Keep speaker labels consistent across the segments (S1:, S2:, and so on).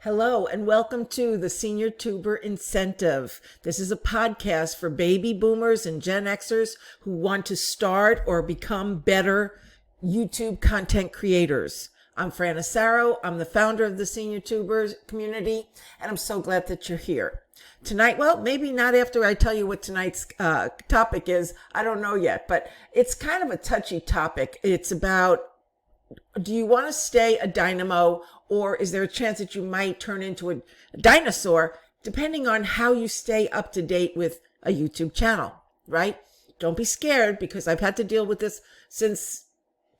S1: Hello and welcome to the Senior Tuber Incentive. This is a podcast for baby boomers and Gen Xers who want to start or become better YouTube content creators. I'm Fran Asaro. I'm the founder of the Senior Tubers community, and I'm so glad that you're here. Tonight, well, maybe not after I tell you what tonight's topic is. I don't know yet, but it's kind of a touchy topic. It's about, do you want to stay a dynamo, or is there a chance that you might turn into a dinosaur, depending on how you stay up to date with a YouTube channel, right? Don't be scared, because I've had to deal with this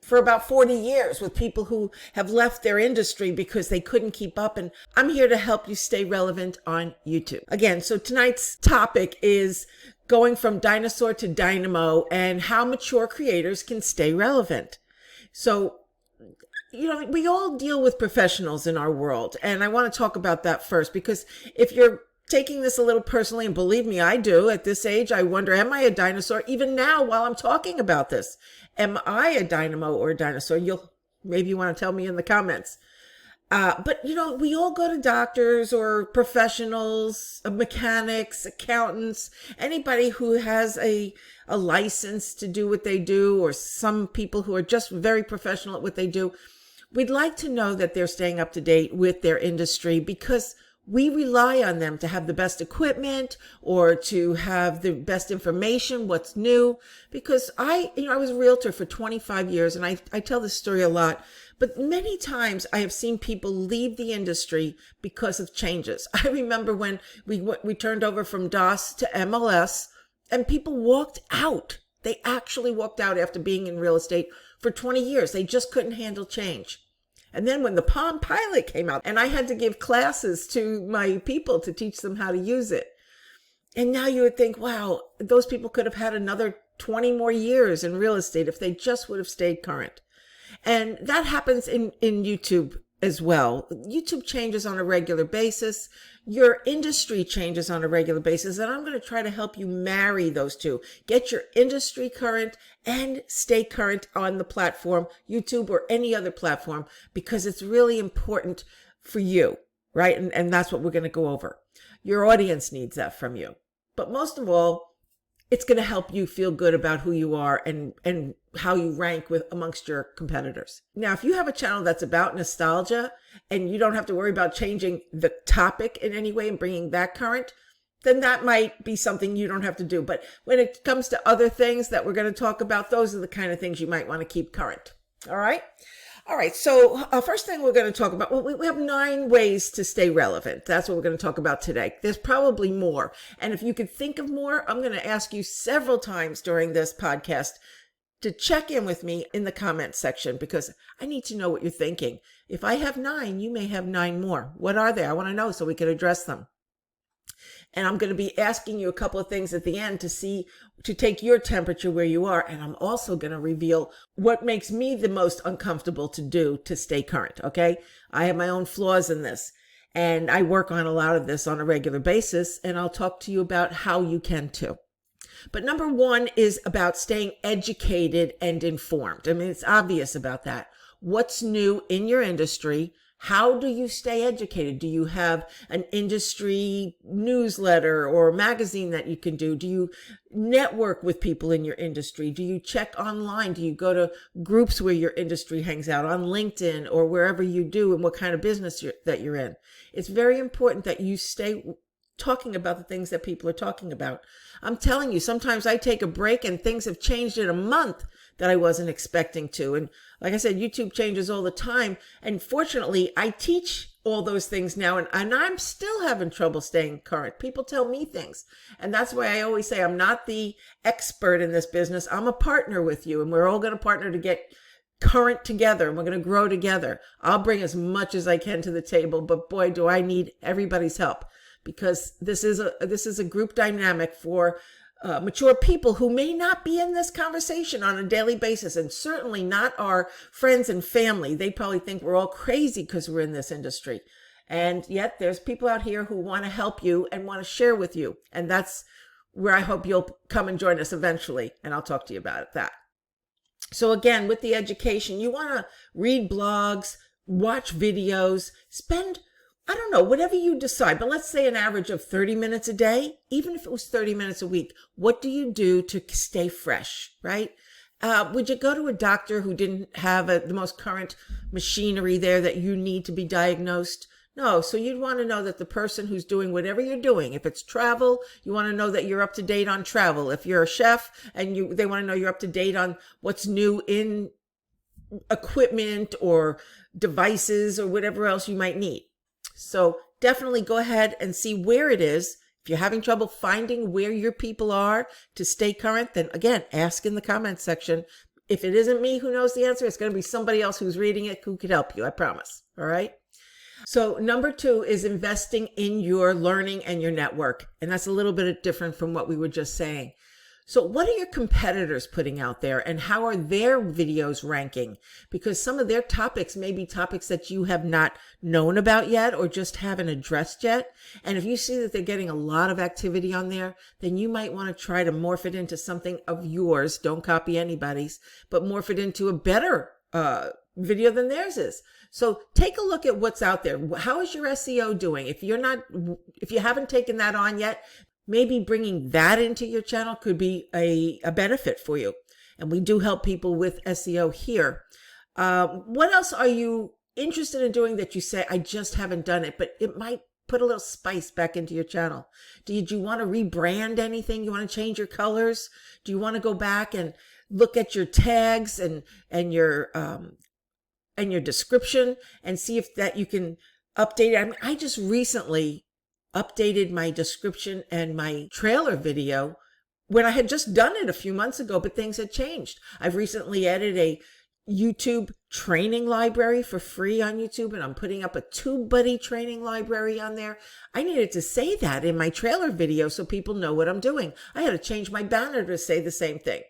S1: for about 40 years with people who have left their industry because they couldn't keep up, and I'm here to help you stay relevant on YouTube. Again, so tonight's topic is going from dinosaur to dynamo and how mature creators can stay relevant. So, we all deal with professionals in our world, and I want to talk about that first, because if you're taking this a little personally, and believe me, I do, at this age, I wonder, am I a dinosaur? Even now, while I'm talking about this, am I a dynamo or a dinosaur? Maybe you want to tell me in the comments. But we all go to doctors or professionals, mechanics, accountants, anybody who has a license to do what they do, or some people who are just very professional at what they do. We'd like to know that they're staying up to date with their industry, because we rely on them to have the best equipment or to have the best information, what's new. Because I was a realtor for 25 years, and I tell this story a lot, but many times I have seen people leave the industry because of changes. I remember when we turned over from DOS to MLS, and people walked out. They actually walked out after being in real estate for 20 years. They just couldn't handle change. And then when the Palm Pilot came out, and I had to give classes to my people to teach them how to use it. And now you would think, wow, those people could have had another 20 more years in real estate if they just would have stayed current. And that happens in YouTube as well. YouTube changes on a regular basis. Your industry changes on a regular basis. And I'm going to try to help you marry those two. Get your industry current and stay current on the platform, YouTube or any other platform, because it's really important for you, right? And that's what we're going to go over. Your audience needs that from you. But most of all, it's going to help you feel good about who you are and how you rank amongst your competitors. Now, if you have a channel that's about nostalgia and you don't have to worry about changing the topic in any way and bringing that current, then that might be something you don't have to do. But when it comes to other things that we're going to talk about, those are the kind of things you might want to keep current. All right. So first thing we're going to talk about, well, we have 9 ways to stay relevant. That's what we're going to talk about today. There's probably more. And if you could think of more, I'm going to ask you several times during this podcast to check in with me in the comments section, because I need to know what you're thinking. If I have 9, you may have 9 more. What are they? I want to know so we can address them. And I'm going to be asking you a couple of things at the end to take your temperature where you are. And I'm also going to reveal what makes me the most uncomfortable to do to stay current. Okay. I have my own flaws in this, and I work on a lot of this on a regular basis. And I'll talk to you about how you can too. But number 1 is about staying educated and informed. I mean, it's obvious about that. What's new in your industry? How do you stay educated? Do you have an industry newsletter or magazine that you can do? Do you network with people in your industry? Do you check online? Do you go to groups where your industry hangs out on LinkedIn or wherever you do, and what kind of business that you're in? It's very important that you stay talking about the things that people are talking about. I'm telling you, sometimes I take a break and things have changed in a month that I wasn't expecting to. And like I said, YouTube changes all the time. And fortunately, I teach all those things now, and I'm still having trouble staying current. People tell me things. And that's why I always say I'm not the expert in this business. I'm a partner with you, and we're all going to partner to get current together, and we're going to grow together. I'll bring as much as I can to the table, but boy, do I need everybody's help, because this is a group dynamic for mature people who may not be in this conversation on a daily basis, and certainly not our friends and family. They probably think we're all crazy because we're in this industry. And yet there's people out here who want to help you and want to share with you. And that's where I hope you'll come and join us eventually. And I'll talk to you about that. So again, with the education, you want to read blogs, watch videos, spend I don't know, whatever you decide, but let's say an average of 30 minutes a day, even if it was 30 minutes a week, what do you do to stay fresh, right? Would you go to a doctor who didn't have the most current machinery there that you need to be diagnosed? No, so you'd want to know that the person who's doing whatever you're doing, if it's travel, you want to know that you're up to date on travel. If you're a chef and they want to know you're up to date on what's new in equipment or devices or whatever else you might need. So definitely go ahead and see where it is. If you're having trouble finding where your people are to stay current, then again, ask in the comments section. If it isn't me who knows the answer, it's going to be somebody else who's reading it who could help you, I promise. All right. So number 2 is investing in your learning and your network. And that's a little bit different from what we were just saying. So what are your competitors putting out there and how are their videos ranking? Because some of their topics may be topics that you have not known about yet or just haven't addressed yet. And if you see that they're getting a lot of activity on there, then you might want to try to morph it into something of yours. Don't copy anybody's, but morph it into a better video than theirs is. So take a look at what's out there. How is your SEO doing? If you haven't taken that on yet, maybe bringing that into your channel could be a benefit for you. And we do help people with SEO here. What else are you interested in doing that you say, I just haven't done it, but it might put a little spice back into your channel? Did you want to rebrand anything? You want to change your colors? Do you want to go back and look at your tags and your description and see if that you can update it? I mean, I just recently updated my description and my trailer video when I had just done it a few months ago, but things had changed. I've recently added a YouTube training library for free on YouTube, and I'm putting up a TubeBuddy training library on there. I needed to say that in my trailer video so people know what I'm doing. I had to change my banner to say the same thing.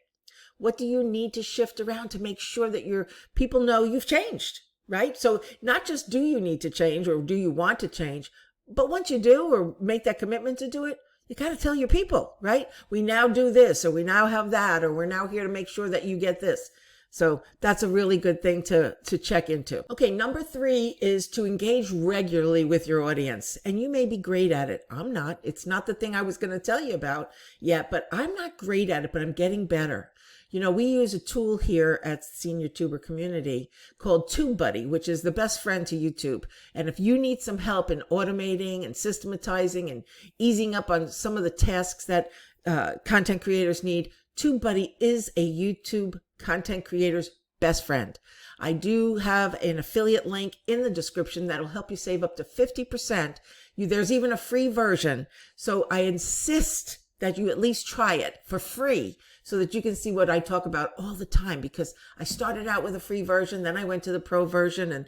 S1: What do you need to shift around to make sure that your people know you've changed, right? So not just do you need to change or do you want to change, but once you do or make that commitment to do it, you got to tell your people, right? We now do this, or we now have that, or we're now here to make sure that you get this. So that's a really good thing to check into. Okay, number 3 is to engage regularly with your audience. And you may be great at it. I'm not. It's not the thing I was going to tell you about yet, but I'm not great at it, but I'm getting better. You know, we use a tool here at Senior Tuber Community called TubeBuddy, which is the best friend to YouTube. And if you need some help in automating and systematizing and easing up on some of the tasks that content creators need, TubeBuddy is a YouTube content creator's best friend. I do have an affiliate link in the description that'll help you save up to 50%. There's even a free version. So I insist that you at least try it for free so that you can see what I talk about all the time, because I started out with a free version, then I went to the pro version, and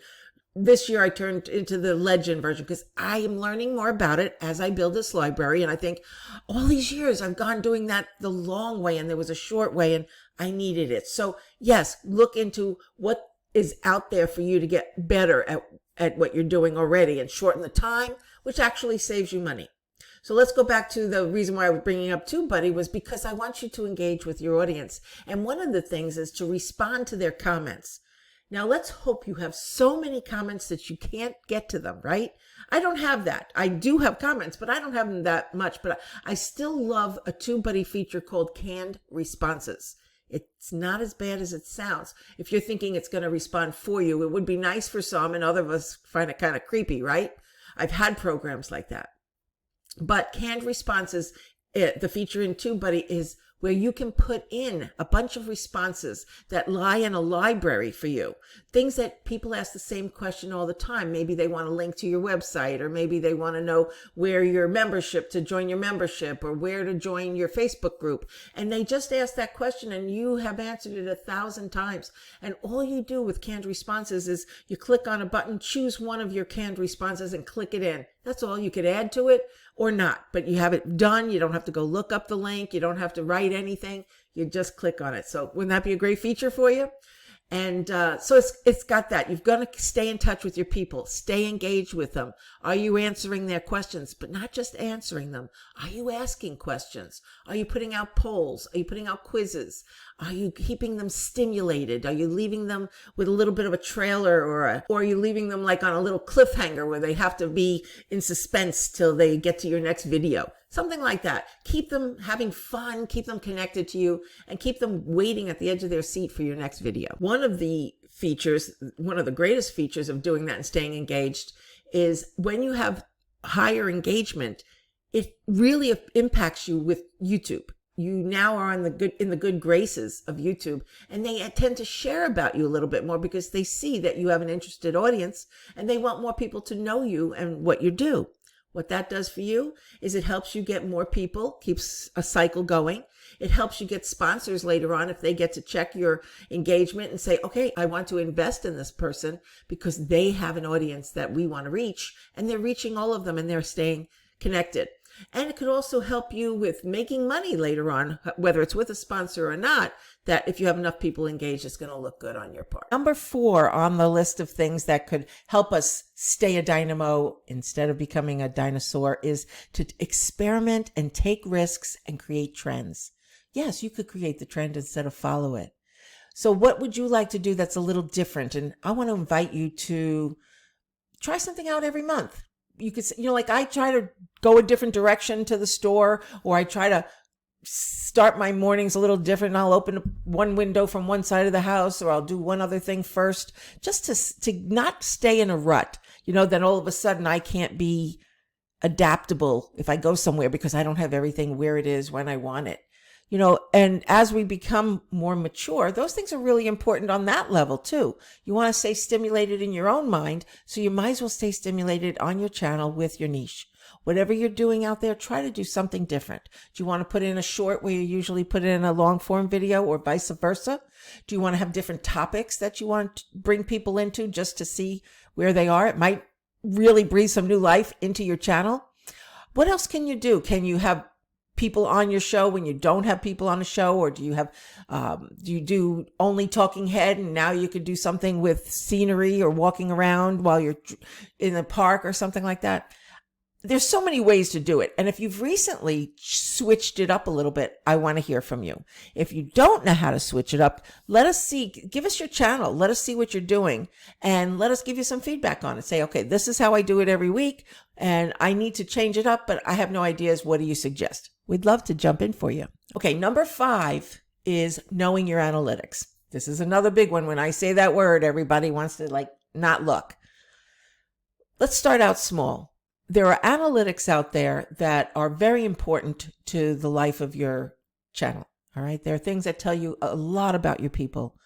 S1: this year I turned into the legend version because I am learning more about it as I build this library. And I think all these years I've gone doing that the long way, and there was a short way and I needed it. So yes, look into what is out there for you to get better at what you're doing already and shorten the time, which actually saves you money. So let's go back to the reason why I was bringing up TubeBuddy was because I want you to engage with your audience. And one of the things is to respond to their comments. Now, let's hope you have so many comments that you can't get to them, right? I don't have that. I do have comments, but I don't have them that much. But I still love a TubeBuddy feature called canned responses. It's not as bad as it sounds. If you're thinking it's going to respond for you, it would be nice for some, and other of us find it kind of creepy, right? I've had programs like that. But canned responses, the feature in TubeBuddy is where you can put in a bunch of responses that lie in a library for you. Things that people ask the same question all the time. Maybe they want a link to your website, or maybe they want to know where your membership, to join your membership, or where to join your Facebook group. And they just ask that question and you have answered it 1,000 times. And all you do with canned responses is you click on a button, choose one of your canned responses and click it in. That's all. You could add to it or not, but you have it done. You don't have to go look up the link. You don't have to write anything. You just click on it. So wouldn't that be a great feature for you? And so it's got that. You've got to stay in touch with your people. Stay engaged with them. Are you answering their questions? But not just answering them. Are you asking questions? Are you putting out polls? Are you putting out quizzes? Are you keeping them stimulated? Are you leaving them with a little bit of a trailer, or are you leaving them like on a little cliffhanger where they have to be in suspense till they get to your next video? Something like that. Keep them having fun, keep them connected to you, and keep them waiting at the edge of their seat for your next video. One of the greatest features of doing that and staying engaged is when you have higher engagement, it really impacts you with YouTube. You now are in the good graces of YouTube, and they tend to share about you a little bit more because they see that you have an interested audience and they want more people to know you and what you do. What that does for you is it helps you get more people, keeps a cycle going. It helps you get sponsors later on if they get to check your engagement and say, okay, I want to invest in this person because they have an audience that we want to reach, and they're reaching all of them and they're staying connected. And it could also help you with making money later on, whether it's with a sponsor or not, that if you have enough people engaged, it's going to look good on your part. Number 4 on the list of things that could help us stay a dynamo instead of becoming a dinosaur is to experiment and take risks and create trends. Yes, you could create the trend instead of follow it. So what would you like to do that's a little different? And I want to invite you to try something out every month. You could, like I try to go a different direction to the store, or I try to start my mornings a little different. I'll open one window from one side of the house, or I'll do one other thing first, just to not stay in a rut. Then all of a sudden I can't be adaptable if I go somewhere because I don't have everything where it is when I want it. And as we become more mature, those things are really important on that level too. You want to stay stimulated in your own mind, so you might as well stay stimulated on your channel with your niche. Whatever you're doing out there, try to do something different. Do you want to put in a short where you usually put in a long form video, or vice versa? Do you want to have different topics that you want to bring people into just to see where they are? It might really breathe some new life into your channel. What else can you do? Can you have people on your show when you don't have people on the show? Or do you do only talking head, and now you could do something with scenery or walking around while you're in the park or something like that? There's so many ways to do it. And if you've recently switched it up a little bit, I want to hear from you. If you don't know how to switch it up, let us see, give us your channel. Let us see what you're doing, and let us give you some feedback on it. Say, okay, this is how I do it every week, and I need to change it up, but I have no ideas. What do you suggest? We'd love to jump in for you. Okay, number 5 is knowing your analytics. This is another big one. When I say that word, everybody wants to not look. Let's start out small. There are analytics out there that are very important to the life of your channel. All right. There are things that tell you a lot about your people,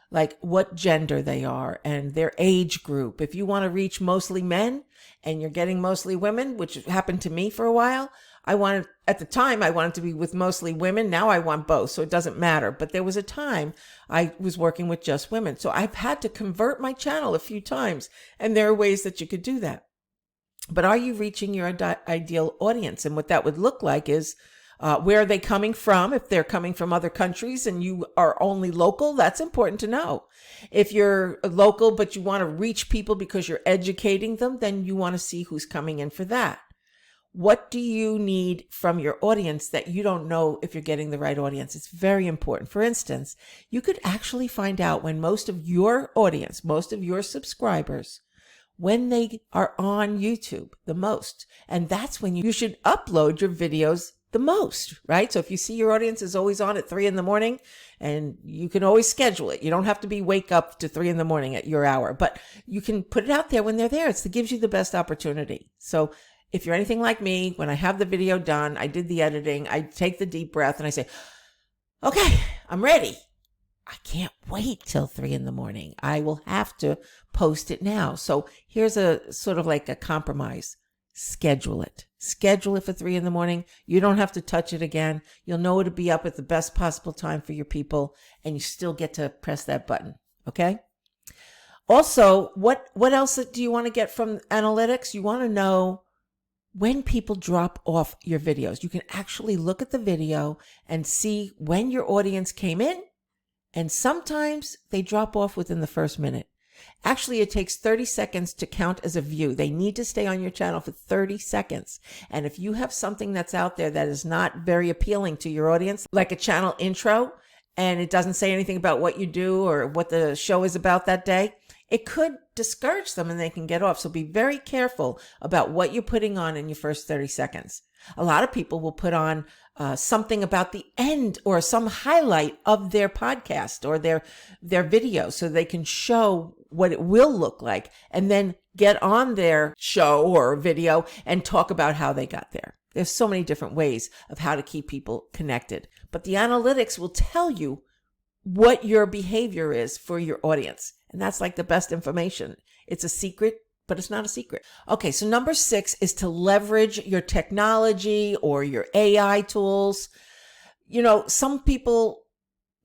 S1: like what gender they are and their age group. If you want to reach mostly men and you're getting mostly women, which happened to me for a while, at the time, I wanted to be with mostly women. Now I want both, so it doesn't matter. But there was a time I was working with just women. So I've had to convert my channel a few times, and there are ways that you could do that. But are you reaching your ideal audience? And what that would look like is, where are they coming from? If they're coming from other countries and you are only local, that's important to know. If you're local, but you want to reach people because you're educating them, then you want to see who's coming in for that. What do you need from your audience that you don't know if you're getting the right audience? It's very important. For instance, you could actually find out when most of your audience, most of your subscribers, when they are on YouTube the most. And that's when you should upload your videos the most, right? So if you see your audience is always on at 3 a.m, and you can always schedule it. You don't have to be wake up to 3 a.m. at your hour, but you can put it out there when they're there. It gives you the best opportunity. So if you're anything like me, when I have the video done, I did the editing, I take the deep breath and I say, okay, I'm ready. I can't wait till 3 a.m. I will have to post it now. So here's a sort of like a compromise. Schedule it. Schedule it for 3 a.m. You don't have to touch it again. You'll know it'll be up at the best possible time for your people, and you still get to press that button. Okay? Also, what else do you want to get from analytics? You want to know when people drop off your videos. You can actually look at the video and see when your audience came in And sometimes they drop off within the first minute. Actually, it takes 30 seconds to count as a view. They need to stay on your channel for 30 seconds. And if you have something that's out there that is not very appealing to your audience, like a channel intro, and it doesn't say anything about what you do or what the show is about that day, it could discourage them and they can get off. So be very careful about what you're putting on in your first 30 seconds. A lot of people will put on something about the end or some highlight of their podcast or their video so they can show what it will look like and then get on their show or video and talk about how they got there. There's so many different ways of how to keep people connected. But the analytics will tell you what your behavior is for your audience. And that's like the best information. It's a secret, but it's not a secret. Okay, so number 6 is to leverage your technology or your AI tools. You know, some people,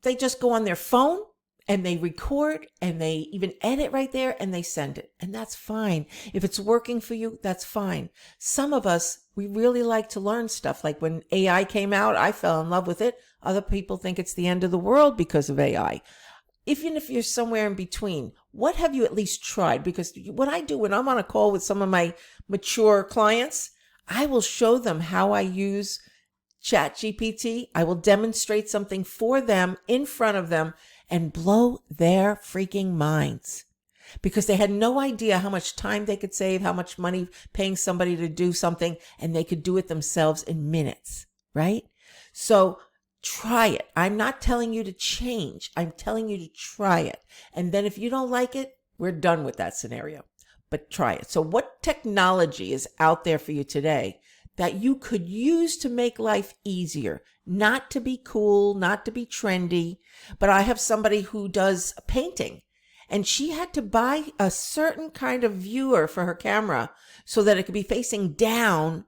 S1: they just go on their phone and they record and they even edit right there and they send it. And that's fine. If it's working for you, that's fine. Some of us, we really like to learn stuff. Like when AI came out, I fell in love with it. Other people think it's the end of the world because of AI. Even if you're somewhere in between, what have you at least tried? Because what I do when I'm on a call with some of my mature clients, I will show them how I use ChatGPT. I will demonstrate something for them in front of them and blow their freaking minds because they had no idea how much time they could save, how much money paying somebody to do something, and they could do it themselves in minutes, right? So try it. I'm not telling you to change. I'm telling you to try it. And then if you don't like it, we're done with that scenario. But try it. So what technology is out there for you today that you could use to make life easier? Not to be cool, not to be trendy, but I have somebody who does painting and she had to buy a certain kind of viewer for her camera so that it could be facing down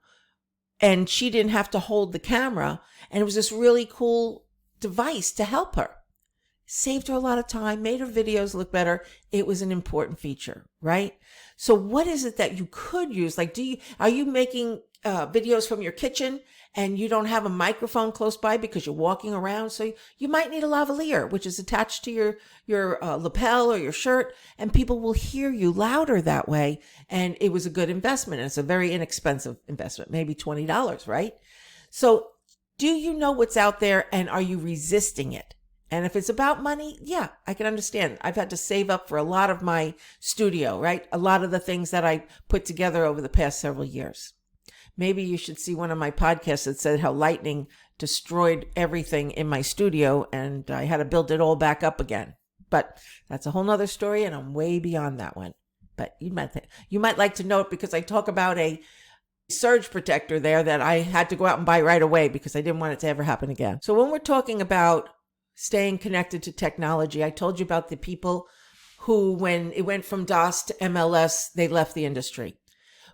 S1: and she didn't have to hold the camera. And it was this really cool device to help her. Saved her a lot of time, made her videos look better. It was an important feature, right? So what is it that you could use? Like, are you making videos from your kitchen and you don't have a microphone close by because you're walking around? So you might need a lavalier, which is attached to your lapel or your shirt, and people will hear you louder that way. And it was a good investment. And it's a very inexpensive investment, maybe $20, right? So do you know what's out there and are you resisting it? And if it's about money, yeah, I can understand. I've had to save up for a lot of my studio, right? A lot of the things that I put together over the past several years. Maybe you should see one of my podcasts that said how lightning destroyed everything in my studio and I had to build it all back up again. But that's a whole nother story and I'm way beyond that one. But you might like to know it because I talk about a surge protector there that I had to go out and buy right away because I didn't want it to ever happen again. So when we're talking about staying connected to technology, I told you about the people who, when it went from DOS to MLS, they left the industry.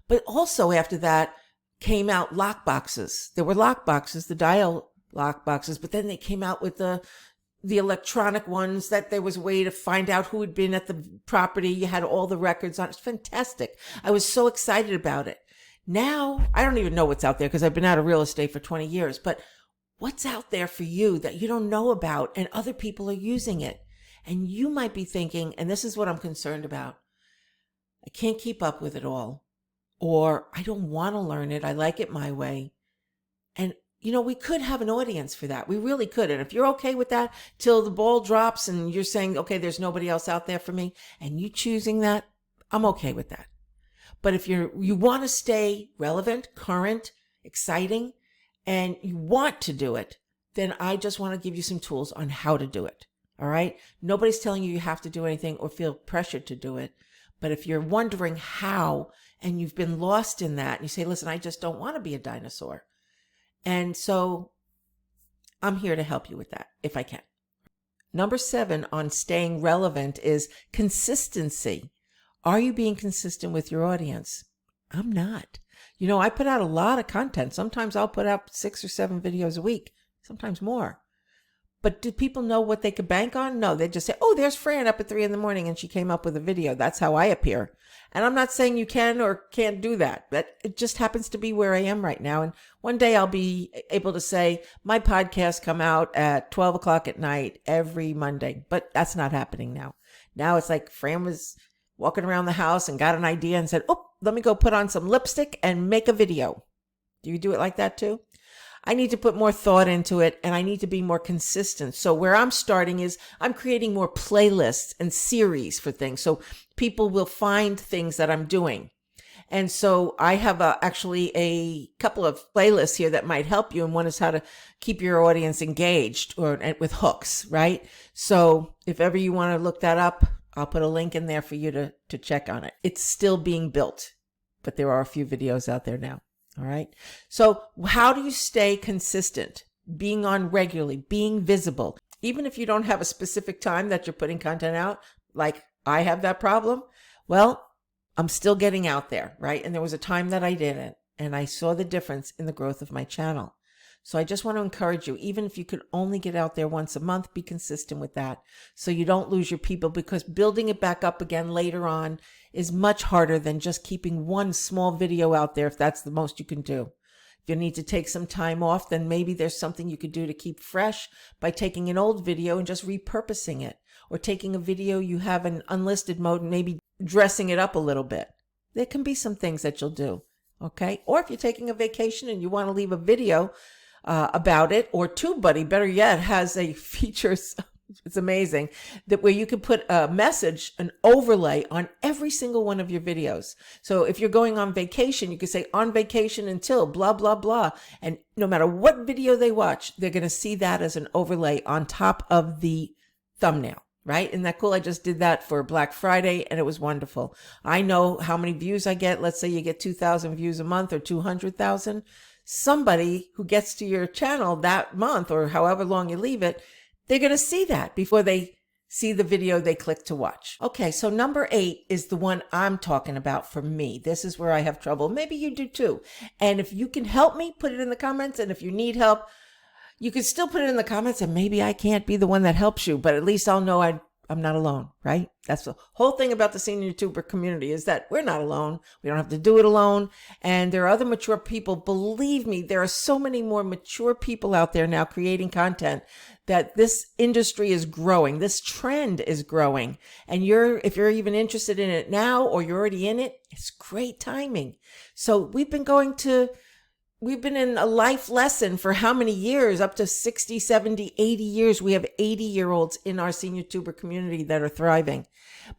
S1: But also after that came out lock boxes. There were lock boxes, the dial lock boxes, but then they came out with the electronic ones that there was a way to find out who had been at the property. You had all the records on it. It's fantastic. I was so excited about it. Now, I don't even know what's out there because I've been out of real estate for 20 years, but what's out there for you that you don't know about and other people are using it? And you might be thinking, and this is what I'm concerned about, I can't keep up with it all, or I don't want to learn it. I like it my way. And, you know, we could have an audience for that. We really could. And if you're okay with that till the ball drops and you're saying, okay, there's nobody else out there for me, and you choosing that, I'm okay with that. But if you want to stay relevant, current, exciting, and you want to do it, then I just want to give you some tools on how to do it. All right. Nobody's telling you have to do anything or feel pressured to do it. But if you're wondering how, and you've been lost in that, and you say, listen, I just don't want to be a dinosaur. And so I'm here to help you with that if I can. Number 7 on staying relevant is consistency. Are you being consistent with your audience? I'm not. You know, I put out a lot of content. Sometimes I'll put out 6 or 7 videos a week, sometimes more. But do people know what they could bank on? No, they just say, oh, there's Fran up at 3 a.m. and she came up with a video. That's how I appear. And I'm not saying you can or can't do that, but it just happens to be where I am right now. And one day I'll be able to say my podcasts come out at 12 o'clock at night every Monday, but that's not happening now. Now it's like Fran was walking around the house and got an idea and said, oh, let me go put on some lipstick and make a video. Do you do it like that too? I need to put more thought into it, and I need to be more consistent. So where I'm starting is I'm creating more playlists and series for things. So people will find things that I'm doing. And so I have actually a couple of playlists here that might help you. And one is how to keep your audience engaged or with hooks, right? So if ever you want to look that up, I'll put a link in there for you to check on it. It's still being built, but there are a few videos out there now. All right. So how do you stay consistent? Being on regularly, being visible, even if you don't have a specific time that you're putting content out, like I have that problem. Well, I'm still getting out there, right? And there was a time that I didn't, and I saw the difference in the growth of my channel. So I just want to encourage you, even if you could only get out there once a month, be consistent with that so you don't lose your people, because building it back up again later on is much harder than just keeping one small video out there if that's the most you can do. If you need to take some time off, then maybe there's something you could do to keep fresh by taking an old video and just repurposing it, or taking a video you have in unlisted mode and maybe dressing it up a little bit. There can be some things that you'll do, okay? Or if you're taking a vacation and you want to leave a video about it, or TubeBuddy, better yet, has a features, it's amazing, that where you can put a message, an overlay on every single one of your videos. So if you're going on vacation, you can say on vacation until blah, blah, blah. And no matter what video they watch, they're going to see that as an overlay on top of the thumbnail. Right? Isn't that cool? I just did that for Black Friday and it was wonderful. I know how many views I get. Let's say you get 2,000 views a month or 200,000. Somebody who gets to your channel that month or however long you leave it, they're going to see that before they see the video they click to watch. Okay, so number 8 is the one I'm talking about for me. This is where I have trouble. Maybe you do too. And if you can help me, put it in the comments. And if you need help, you can still put it in the comments, and maybe I can't be the one that helps you, but at least I'll know I'm not alone, right? That's the whole thing about the senior YouTuber community, is that we're not alone. We don't have to do it alone. And there are other mature people. Believe me, there are so many more mature people out there now creating content, that this industry is growing. This trend is growing. And if you're even interested in it now, or you're already in it, it's great timing. So we've been in a life lesson for how many years? Up to 60, 70, 80 years. We have 80-year-olds in our senior tuber community that are thriving.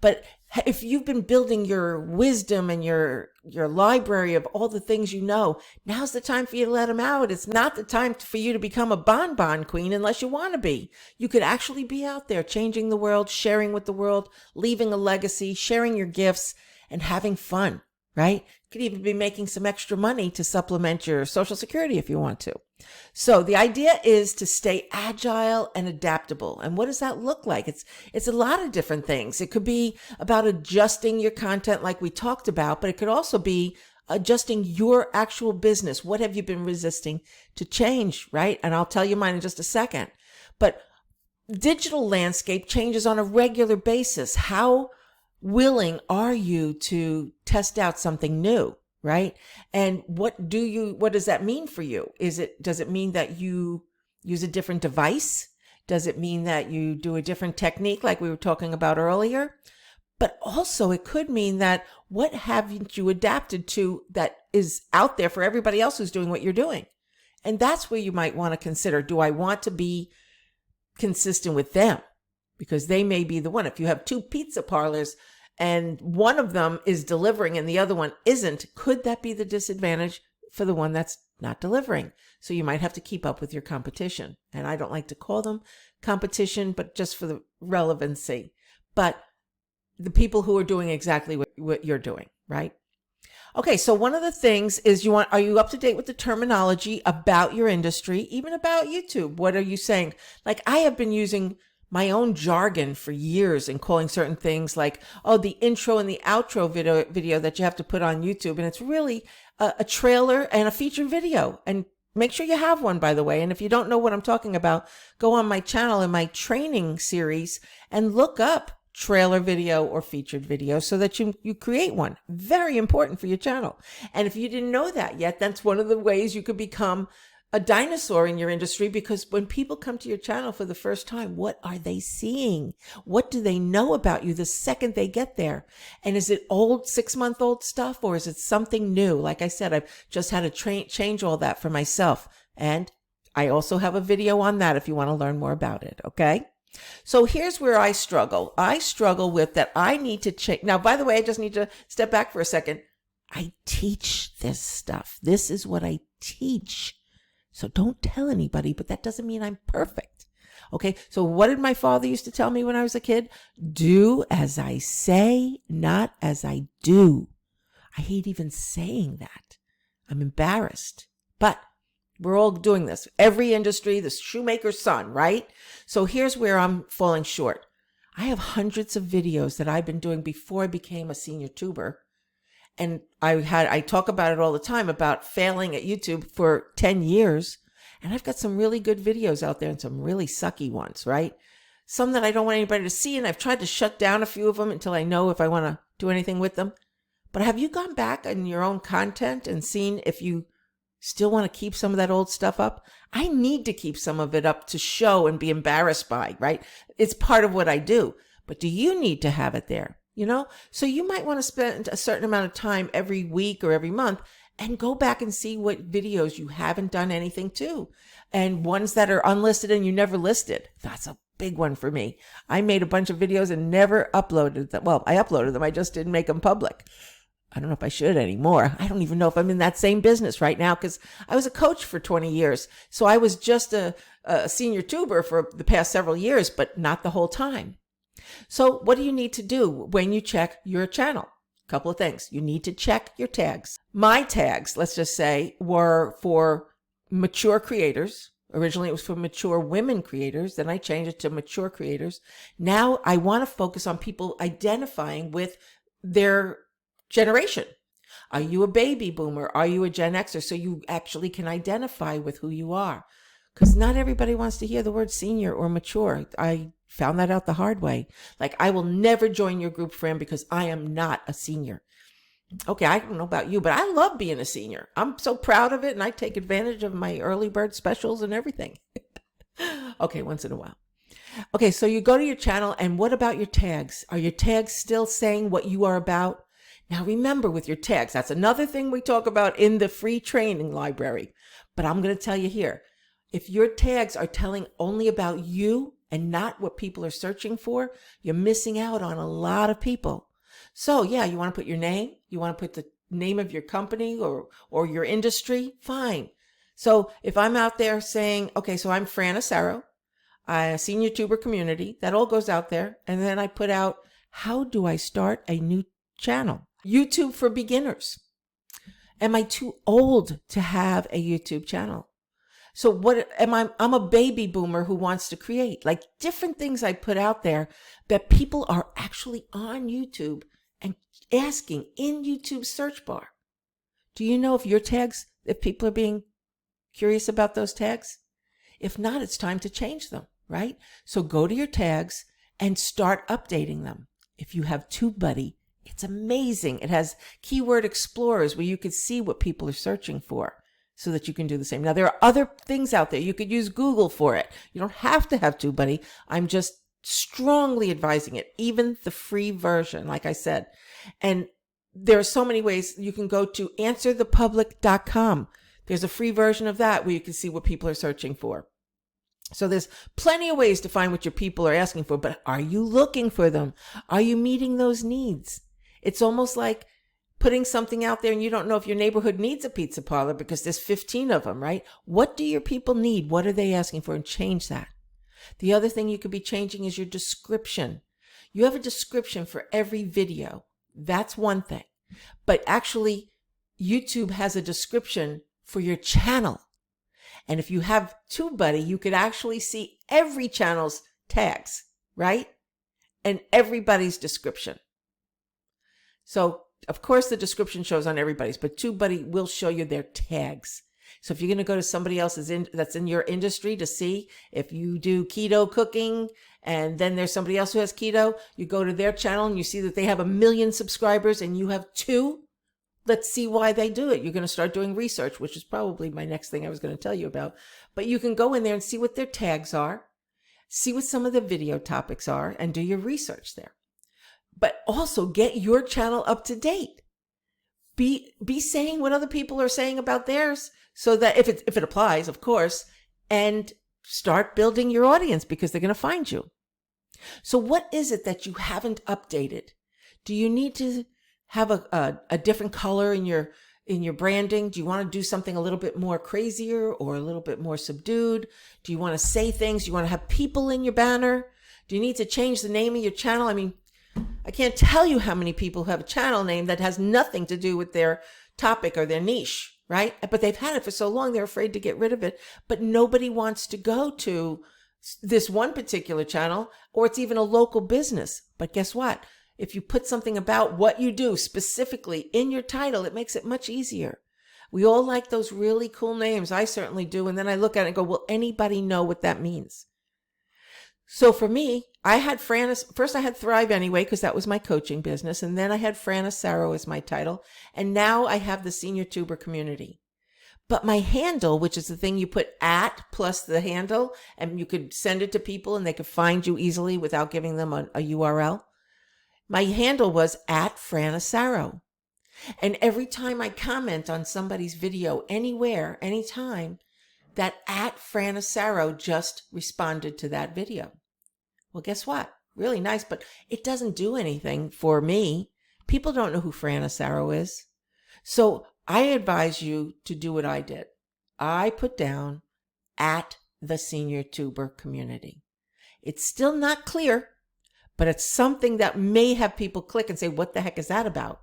S1: But if you've been building your wisdom and your library of all the things you know, now's the time for you to let them out. It's not the time for you to become a bonbon queen unless you want to be. You could actually be out there changing the world, sharing with the world, leaving a legacy, sharing your gifts, and having fun. Right? You could even be making some extra money to supplement your Social Security if you want to. So the idea is to stay agile and adaptable. And what does that look like? It's a lot of different things. It could be about adjusting your content like we talked about, but it could also be adjusting your actual business. What have you been resisting to change, right? And I'll tell you mine in just a second. But digital landscape changes on a regular basis. How willing are you to test out something new, right? And what does that mean for you? Does it mean that you use a different device? Does it mean that you do a different technique like we were talking about earlier? But also it could mean that what haven't you adapted to that is out there for everybody else who's doing what you're doing? And that's where you might want to consider, do I want to be consistent with them? Because they may be the one. If you have 2 pizza parlors and one of them is delivering and the other one isn't, could that be the disadvantage for the one that's not delivering? So you might have to keep up with your competition. And I don't like to call them competition, but just for the relevancy. But the people who are doing exactly what you're doing, right? Okay, so one of the things is are you up to date with the terminology about your industry, even about YouTube? What are you saying? Like, I have been using my own jargon for years and calling certain things like, oh, the intro and the outro video that you have to put on YouTube. And it's really a trailer and a featured video. And Make sure you have one, by the way. And if you don't know what I'm talking about, go on my channel in my training series and look up trailer video or featured video so that you create one. Very important for your channel. And if you didn't know that yet, that's one of the ways you could become a dinosaur in your industry, because when people come to your channel for the first time, what are they seeing? What do they know about you the second they get there? And is it old 6-month-old stuff, or is it something new? Like I said, I've just had to change all that for myself. And I also have a video on that if you want to learn more about it. Okay. So here's where I struggle. I struggle with that. I need to change. Now, by the way, I just need to step back for a second. I teach this stuff. This is what I teach. So don't tell anybody, but that doesn't mean I'm perfect. Okay. So what did my father used to tell me when I was a kid? Do as I say, not as I do. I hate even saying that. I'm embarrassed, but we're all doing this. Every industry, the shoemaker's son, right? So here's where I'm falling short. I have hundreds of videos that I've been doing before I became a senior tuber. And I talk about it all the time about failing at YouTube for 10 years. And I've got some really good videos out there and some really sucky ones, right? Some that I don't want anybody to see. And I've tried to shut down a few of them until I know if I want to do anything with them. But have you gone back in your own content and seen if you still want to keep some of that old stuff up? I need to keep some of it up to show and be embarrassed by, right? It's part of what I do. But do you need to have it there? You know, so you might want to spend a certain amount of time every week or every month and go back and see what videos you haven't done anything to, and ones that are unlisted and you never listed. That's a big one for me. I made a bunch of videos and never uploaded them. Well, I uploaded them. I just didn't make them public. I don't know if I should anymore. I don't even know if I'm in that same business right now, because I was a coach for 20 years. So I was just a senior tuber for the past several years, but not the whole time. So what do you need to do when you check your channel? A couple of things. You need to check your tags. My tags, let's just say, were for mature creators. Originally, it was for mature women creators. Then I changed it to mature creators. Now I want to focus on people identifying with their generation. Are you a baby boomer? Are you a Gen Xer? So you actually can identify with who you are. Because not everybody wants to hear the word senior or mature. I found that out the hard way. Like, I will never join your group, friend, because I am not a senior. Okay, I don't know about you, but I love being a senior. I'm so proud of it, and I take advantage of my early bird specials and everything. Okay, once in a while. Okay, so you go to your channel, and what about your tags? Are your tags still saying what you are about? Now, remember, with your tags, that's another thing we talk about in the free training library. But I'm going to tell you here, if your tags are telling only about you and not what people are searching for, you're missing out on a lot of people. So yeah, you want to put your name, you want to put the name of your company or your industry, fine. So if I'm out there saying, okay, so I'm Fran Asaro, a senior tuber community, that all goes out there. And then I put out, how do I start a new channel? YouTube for beginners. Am I too old to have a YouTube channel? So what am I? I'm a baby boomer who wants to create, like, different things I put out there that people are actually on YouTube and asking in YouTube search bar. Do you know if your tags, if people are being curious about those tags? If not, it's time to change them, right? So go to your tags and start updating them. If you have TubeBuddy, it's amazing. It has keyword explorers where you can see what people are searching for, so that you can do the same. Now, there are other things out there. You could use Google for it. You don't have to have TubeBuddy. I'm just strongly advising it, even the free version, like I said. And there are so many ways. You can go to answerthepublic.com. There's a free version of that where you can see what people are searching for. So there's plenty of ways to find what your people are asking for, but are you looking for them? Are you meeting those needs? It's almost like putting something out there and you don't know if your neighborhood needs a pizza parlor because there's 15 of them, right? What do your people need? What are they asking for? And change that. The other thing you could be changing is your description. You have a description for every video. That's one thing. But actually, YouTube has a description for your channel. And if you have TubeBuddy, you could actually see every channel's tags, right? And everybody's description. So, of course, the description shows on everybody's, but TubeBuddy will show you their tags. So if you're going to go to somebody else's that's in your industry to see if you do keto cooking, and then there's somebody else who has keto, you go to their channel and you see that they have 1 million subscribers and you have 2. Let's see why they do it. You're going to start doing research, which is probably my next thing I was going to tell you about. But you can go in there and see what their tags are, see what some of the video topics are, and do your research there. But also get your channel up to date. Be saying what other people are saying about theirs, so that if it applies, of course, and start building your audience, because they're going to find you. So what is it that you haven't updated? Do you need to have a different color in your branding? Do you want to do something a little bit more crazier or a little bit more subdued? Do you want to say things? Do you want to have people in your banner? Do you need to change the name of your channel? I mean, I can't tell you how many people have a channel name that has nothing to do with their topic or their niche, right? But they've had it for so long, they're afraid to get rid of it. But nobody wants to go to this one particular channel, or it's even a local business. But guess what? If you put something about what you do specifically in your title, it makes it much easier. We all like those really cool names. I certainly do. And then I look at it and go, will anybody know what that means? So for me, I had first I had Thrive Anyway, because that was my coaching business. And then I had Fran Asaro as my title. And now I have the Senior Tuber Community. But my handle, which is the thing you put at plus the handle, and you could send it to people and they could find you easily without giving them a URL. My handle was at Fran Asaro. And every time I comment on somebody's video anywhere, anytime, that at Fran Asaro just responded to that video. Well, guess what? Really nice, but it doesn't do anything for me. People don't know who Fran Asaro is. So I advise you to do what I did. I put down at the Senior Tuber Community. It's still not clear, but it's something that may have people click and say, what the heck is that about?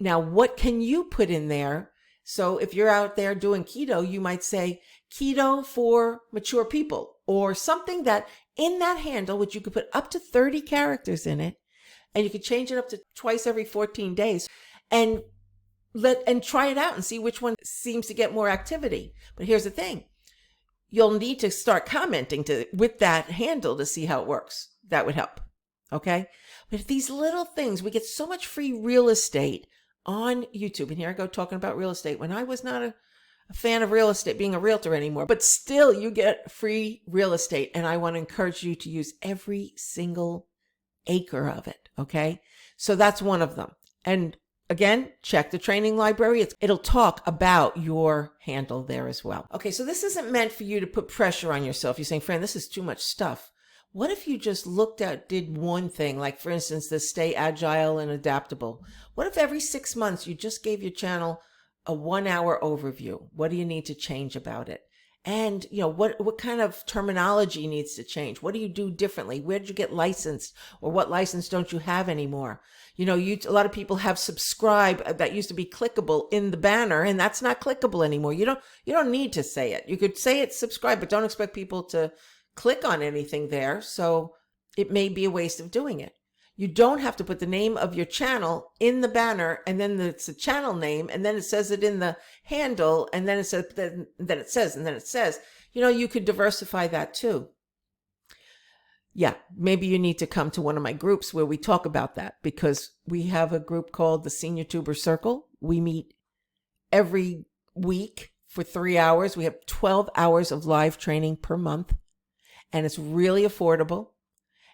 S1: Now, what can you put in there? So if you're out there doing keto, you might say keto for mature people, or something that in that handle, which you could put up to 30 characters in it, and you could change it up to twice every 14 days and try it out and see which one seems to get more activity. But here's the thing. You'll need to start commenting with that handle to see how it works. That would help. Okay. But if these little things, we get so much free real estate on YouTube. And here I go talking about real estate when I was not a fan of real estate, being a realtor anymore, but still you get free real estate. And I want to encourage you to use every single acre of it. Okay. So that's one of them. And again, check the training library. It'll talk about your handle there as well. Okay. So this isn't meant for you to put pressure on yourself. You're saying, Fran, this is too much stuff. What if you just did one thing, like for instance, the stay agile and adaptable? What if every 6 months you just gave your channel a 1-hour overview? What do you need to change about it? And, what kind of terminology needs to change? What do you do differently? Where did you get licensed? Or what license don't you have anymore? A lot of people have subscribe that used to be clickable in the banner, and that's not clickable anymore. You don't need to say it. You could say it's subscribe, but don't expect people to click on anything there. So it may be a waste of doing it. You don't have to put the name of your channel in the banner, and then it's a channel name, and then it says it in the handle, and then it says, then it says, and then it says, you could diversify that too. Yeah, maybe you need to come to one of my groups where we talk about that, because we have a group called the Senior Tuber Circle. We meet every week for 3 hours. We have 12 hours of live training per month, and it's really affordable.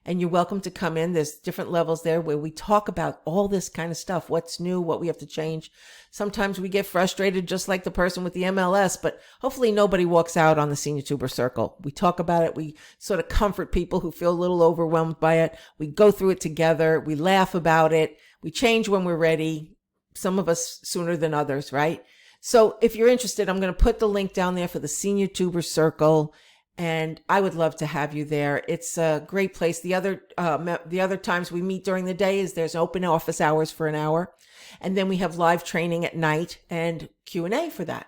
S1: And you're welcome to come in. There's different levels there where we talk about all this kind of stuff. What's new, what we have to change. Sometimes we get frustrated just like the person with the MLS, but hopefully nobody walks out on the Senior Tuber Circle. We talk about it. We sort of comfort people who feel a little overwhelmed by it. We go through it together. We laugh about it. We change when we're ready. Some of us sooner than others, right? So if you're interested, I'm going to put the link down there for the Senior Tuber Circle. And I would love to have you there. It's a great place. The other times we meet during the day there's open office hours for an hour. And then we have live training at night and Q&A for that.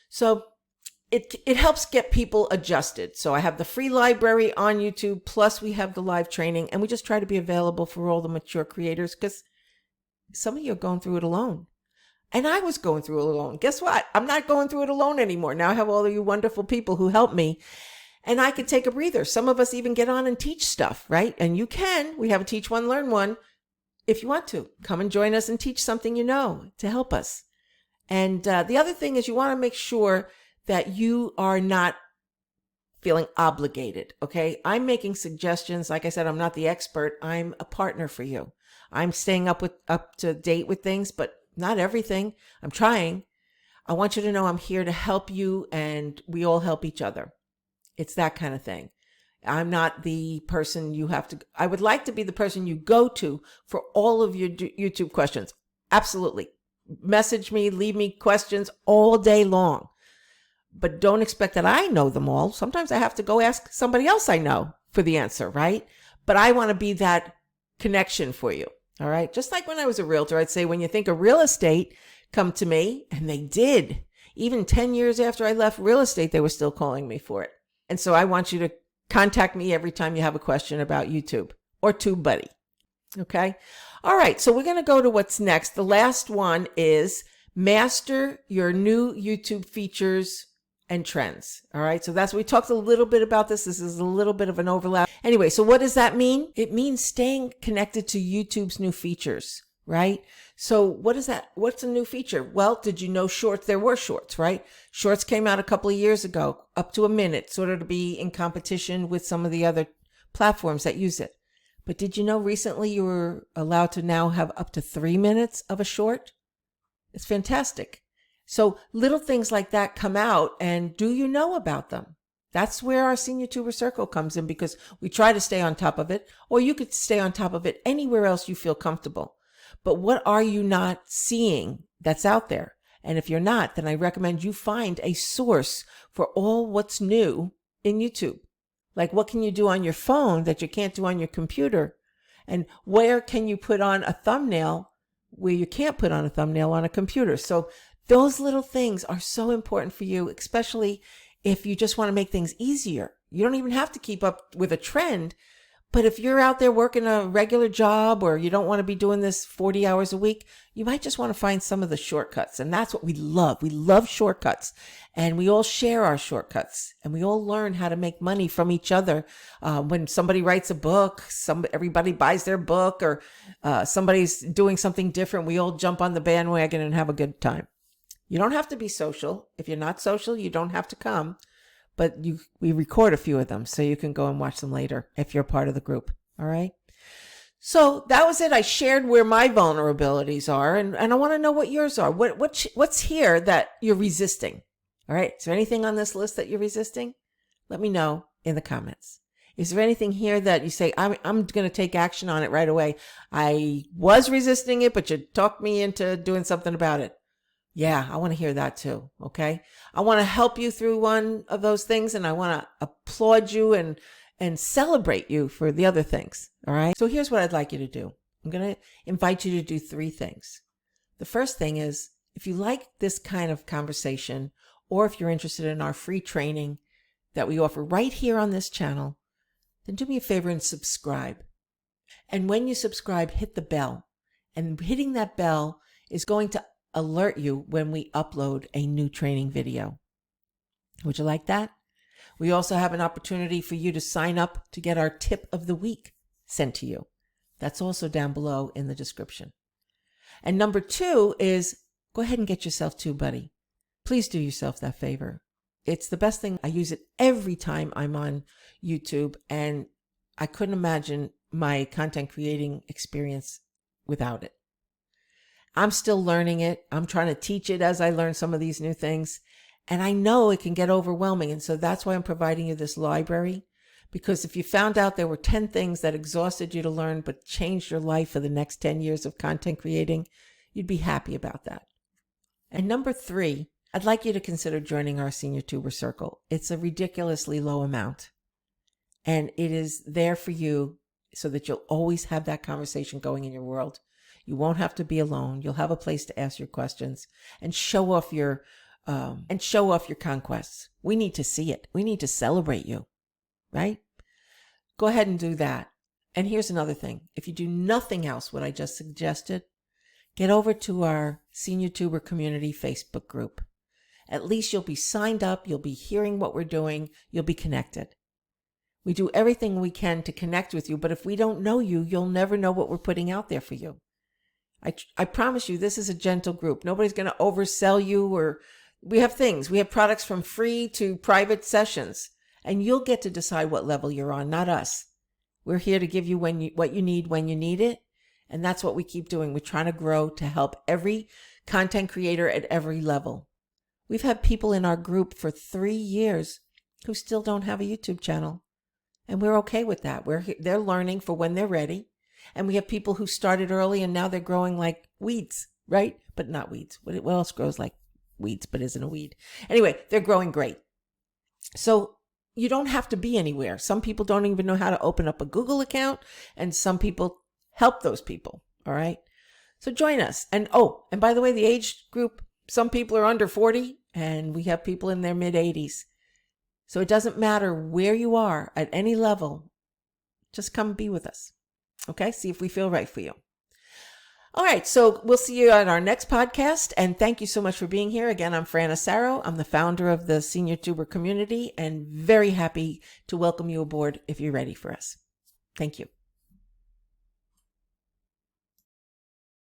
S1: So it helps get people adjusted. So I have the free library on YouTube, plus we have the live training, and we just try to be available for all the mature creators, because some of you are going through it alone. And I was going through it alone. Guess what? I'm not going through it alone anymore. Now I have all of you wonderful people who help me, and I can take a breather. Some of us even get on and teach stuff, right? And you can. We have a Teach One, Learn One. If you want to, come and join us and teach something you know to help us. And the other thing is you want to make sure that you are not feeling obligated, okay? I'm making suggestions. Like I said, I'm not the expert. I'm a partner for you. I'm staying up to date with things, but not everything. I'm trying. I want you to know I'm here to help you, and we all help each other. It's that kind of thing. I'm not the person you have to, I would like to be the person you go to for all of your YouTube questions. Absolutely. Message me, leave me questions all day long. But don't expect that I know them all. Sometimes I have to go ask somebody else I know for the answer, right? But I want to be that connection for you. All right. Just like when I was a realtor, I'd say, when you think of real estate, come to me. And they did. Even 10 years after I left real estate, they were still calling me for it. And so I want you to contact me every time you have a question about YouTube or TubeBuddy. Okay. All right. So we're going to go to what's next. The last one is master your new YouTube features and trends. All right. So that's, we talked a little bit about this. This is a little bit of an overlap. Anyway, so what does that mean? It means staying connected to YouTube's new features, right? So what is that? What's a new feature? Well, did you know shorts? There were shorts, right? Shorts came out a couple of years ago, up to a minute, sort of to be in competition with some of the other platforms that use it. But did you know recently you were allowed to now have up to 3 minutes of a short? It's fantastic. So little things like that come out, and do you know about them? That's where our Senior Tuber Circle comes in, because we try to stay on top of it, or you could stay on top of it anywhere else you feel comfortable. But what are you not seeing that's out there? And if you're not, then I recommend you find a source for all what's new in YouTube. Like, what can you do on your phone that you can't do on your computer? And where can you put on a thumbnail where you can't put on a thumbnail on a computer? So those little things are so important for you, especially if you just want to make things easier. You don't even have to keep up with a trend. But if you're out there working a regular job, or you don't want to be doing this 40 hours a week, you might just want to find some of the shortcuts. And that's what we love. We love shortcuts, and we all share our shortcuts, and we all learn how to make money from each other. When somebody writes a book, everybody buys their book, or somebody's doing something different, we all jump on the bandwagon and have a good time. You don't have to be social. If you're not social, you don't have to come. But we record a few of them, so you can go and watch them later if you're part of the group. All right. So that was it. I shared where my vulnerabilities are, and I want to know what yours are. What's here that you're resisting? All right. Is there anything on this list that you're resisting? Let me know in the comments. Is there anything here that you say, I'm going to take action on it right away? I was resisting it, but you talked me into doing something about it. Yeah, I want to hear that too. Okay. I want to help you through one of those things, and I want to applaud you and celebrate you for the other things. All right. So here's what I'd like you to do. I'm going to invite you to do 3 things. The first thing is, if you like this kind of conversation, or if you're interested in our free training that we offer right here on this channel, then do me a favor and subscribe. And when you subscribe, hit the bell. And hitting that bell is going to alert you when we upload a new training video. Would you like that? We also have an opportunity for you to sign up to get our tip of the week sent to you. That's also down below in the description. And number 2 is, go ahead and get yourself TubeBuddy. Please do yourself that favor. It's the best thing. I use it every time I'm on YouTube, and I couldn't imagine my content creating experience without it. I'm still learning it. I'm trying to teach it as I learn some of these new things. And I know it can get overwhelming. And so that's why I'm providing you this library. Because if you found out there were 10 things that exhausted you to learn but changed your life for the next 10 years of content creating, you'd be happy about that. And number 3, I'd like you to consider joining our Senior Tuber Circle. It's a ridiculously low amount. And it is there for you so that you'll always have that conversation going in your world. You won't have to be alone. You'll have a place to ask your questions and show off your conquests. We need to see it. We need to celebrate you, right? Go ahead and do that. And here's another thing. If you do nothing else, what I just suggested, get over to our Senior Tuber Community Facebook group. At least you'll be signed up, you'll be hearing what we're doing, you'll be connected. We do everything we can to connect with you, but if we don't know you, you'll never know what we're putting out there for you. I promise you, this is a gentle group. Nobody's going to oversell you, or we have things. We have products from free to private sessions, and you'll get to decide what level you're on, not us. We're here to give you what you need when you need it, and that's what we keep doing. We're trying to grow to help every content creator at every level. We've had people in our group for 3 years who still don't have a YouTube channel, and we're okay with that. They're learning for when they're ready. And we have people who started early and now they're growing like weeds, right? But not weeds. What else grows like weeds but isn't a weed? Anyway, they're growing great. So you don't have to be anywhere. Some people don't even know how to open up a Google account, and some people help those people. All right. So join us. And by the way, the age group, some people are under 40 and we have people in their mid 80s. So it doesn't matter where you are at any level. Just come be with us. Okay, see if we feel right for you. All right, so we'll see you on our next podcast, and thank you so much for being here. Again, I'm Fran Asaro. I'm the founder of the Senior Tuber Community, and very happy to welcome you aboard if you're ready for us. Thank you.